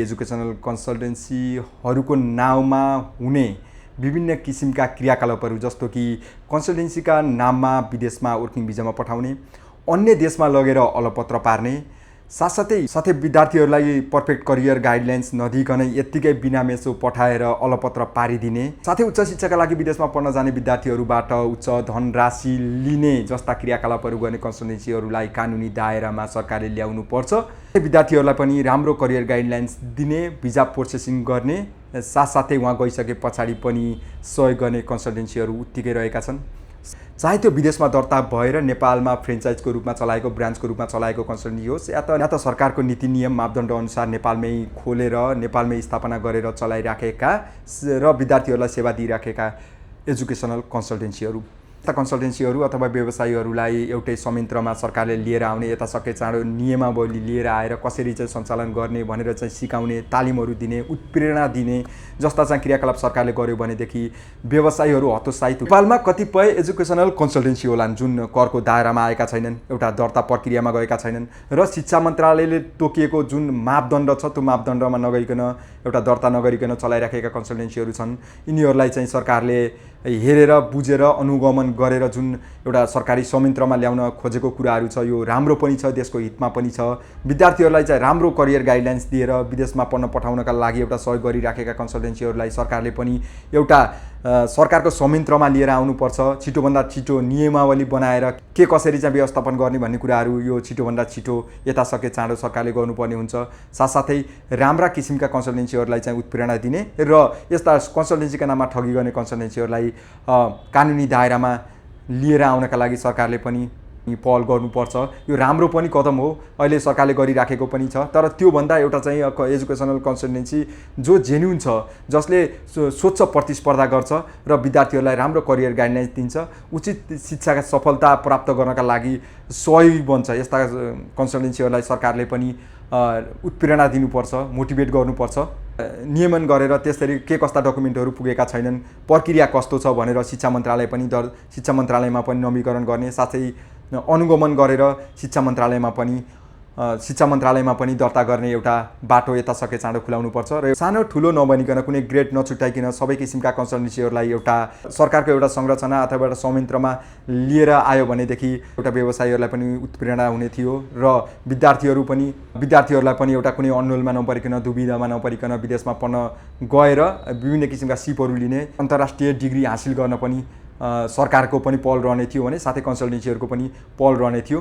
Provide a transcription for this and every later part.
Educational कन्सल्टेन्सीहरूको नाउँमा हुने विभिन्न किसिमका क्रियाकलापहरू जस्तो कि कन्सल्टेन्सीका नाममा विदेशमा वर्किङ भिजामा पठाउने, अन्य देशमा लगेर अलपत्र पार्ने, साथै विद्यार्थीहरूलाई पर्फेक्ट करियर गाइडलाइन्स नदिइकन यत्तिकै बिना मेसो पठाएर अलपत्र पारिदिने, साथै उच्च शिक्षाका लागि विदेशमा पढ्न जाने विद्यार्थीहरूबाट उच्च धनराशि लिने जस्ता क्रियाकलापहरू गर्ने कन्सल्टेन्सीहरूलाई कानुनी दायरामा सरकारले ल्याउनु पर्छ। विद्यार्थीहरूलाई पनि राम्रो करियर गाइडलाइन्स दिने, भिजा प्रोसेसिङ गर्ने, साथसाथै उहाँ गइसके पछाडि पनि सहयोग गर्ने कन्सल्टेन्सीहरू उत्तिकै रहेका छन्। चाहे त्यो विदेशमा दर्ता भएर नेपालमा फ्रेन्चाइजको रूपमा चलाएको, ब्रान्चको रूपमा चलाएको कन्सल्टेन्सी होस् या त सरकारको नीति नियम मापदण्ड अनुसार नेपालमै खोलेर नेपालमै स्थापना गरेर चलाइराखेका र विद्यार्थीहरूलाई सेवा दिइराखेका एजुकेसनल कन्सल्टेन्सीहरू। यस्ता कन्सल्टेन्सीहरू अथवा व्यवसायीहरूलाई एउटै संयन्त्रमा सरकारले लिएर आउने, यता सके चाँडो नियमावली लिएर आएर कसरी चाहिँ सञ्चालन गर्ने भनेर चाहिँ सिकाउने, तालिमहरू दिने, उत्प्रेरणा दिने जस्ता चाहिँ क्रियाकलाप सरकारले गर्यो भनेदेखि व्यवसायीहरू हतोत्साहित। नेपालमा कतिपय एजुकेसनल कन्सल्टेन्सी होलान् जुन करको दायरामा आएका छैनन्, एउटा दर्ता प्रक्रियामा गएका छैनन् र शिक्षा मन्त्रालयले तोकिएको जुन मापदण्ड छ त्यो मापदण्डमा नगइकन, एउटा दर्ता नगरिकन चलाइराखेका कन्सल्टेन्सीहरू छन्। यिनीहरूलाई चाहिँ सरकारले हेरेर बुझेर अनुगमन गरेर जुन एउटा सरकारी संयन्त्रमा ल्याउन खोजेको कुराहरू छ यो राम्रो पनि छ, देशको हितमा पनि छ। विद्यार्थीहरूलाई चाहिँ राम्रो करियर गाइडलाइन्स दिएर विदेशमा पढ्न पठाउनका लागि एउटा सहयोग गरिराखेका कन्सल्टेन्सीहरूलाई सरकारले पनि एउटा सरकारको संयन्त्रमा लिएर आउनुपर्छ। छिटोभन्दा छिटो नियमावली बनाएर के कसरी चाहिँ व्यवस्थापन गर्ने भन्ने कुराहरू यो छिटोभन्दा छिटो यता सके चाँडो सरकारले गर्नुपर्ने हुन्छ। साथसाथै राम्रा किसिमका कन्सल्टेन्सीहरूलाई चाहिँ उत्प्रेरणा दिने र यस्ता कन्सल्टेन्सीका नाममा ठगी गर्ने कन्सल्टेन्सीहरूलाई कानुनी दायरामा लिएर आउनका लागि सरकारले पनि पहल गर्नुपर्छ। यो राम्रो पनि कदम हो, अहिले सरकारले गरिराखेको पनि छ। तर त्योभन्दा एउटा चाहिँ एजुकेसनल कन्सल्टेन्सी जो जेन्युन छ, जसले स्वच्छ प्रतिस्पर्धा गर्छ र विद्यार्थीहरूलाई राम्रो करियर गाइडलाइन्स दिन्छ, उचित शिक्षाका सफलता प्राप्त गर्नका लागि सहयोगी बन्छ, यस्ता कन्सल्टेन्सीहरूलाई सरकारले पनि उत्प्रेरणा दिनुपर्छ, मोटिभेट गर्नुपर्छ। नियमन गरेर त्यसरी के कस्ता डकुमेन्टहरू पुगेका छैनन्, प्रक्रिया कस्तो छ भनेर शिक्षा मन्त्रालयमा पनि नवीकरण गर्ने, साथै अनुगमन गरेर शिक्षा मन्त्रालयमा पनि दर्ता गर्ने एउटा बाटो यता सके चाँडो खुलाउनुपर्छ। र सानो ठुलो नबनिकन कुनै ग्रेड नछुट्याइकन सबै किसिमका कन्सल्टेन्सीहरूलाई एउटा सरकारको एउटा संरचना अथवा एउटा संयन्त्रमा लिएर आयो भनेदेखि एउटा व्यवसायीहरूलाई पनि उत्प्रेरणा हुने थियो र विद्यार्थीहरूलाई पनि एउटा कुनै अन्योलमा नपरिकन, दुविधामा नपरिकन विदेशमा पढ्न गएर विभिन्न किसिमका सिपहरू लिने, अन्तर्राष्ट्रिय डिग्री हासिल गर्न पनि सरकारको पनि पहल रहने थियो भने साथै कन्सल्टेन्सीहरूको पनि पहल रहने थियो।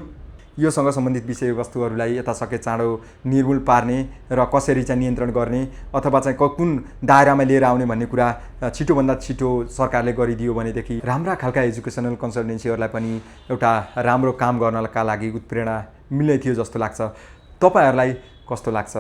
योसँग सम्बन्धित विषयवस्तुहरूलाई यता सके चाँडो निर्मूल पार्ने र कसरी चाहिँ नियन्त्रण गर्ने अथवा चाहिँ कुन दायरामा लिएर आउने भन्ने कुरा छिटोभन्दा छिटो सरकारले गरिदियो भनेदेखि राम्रा खालका एजुकेसनल कन्सल्टेन्सीहरूलाई पनि एउटा राम्रो काम गर्नका लागि उत्प्रेरणा मिल्ने थियो जस्तो लाग्छ। तपाईहरूलाई कस्तो लाग्छ?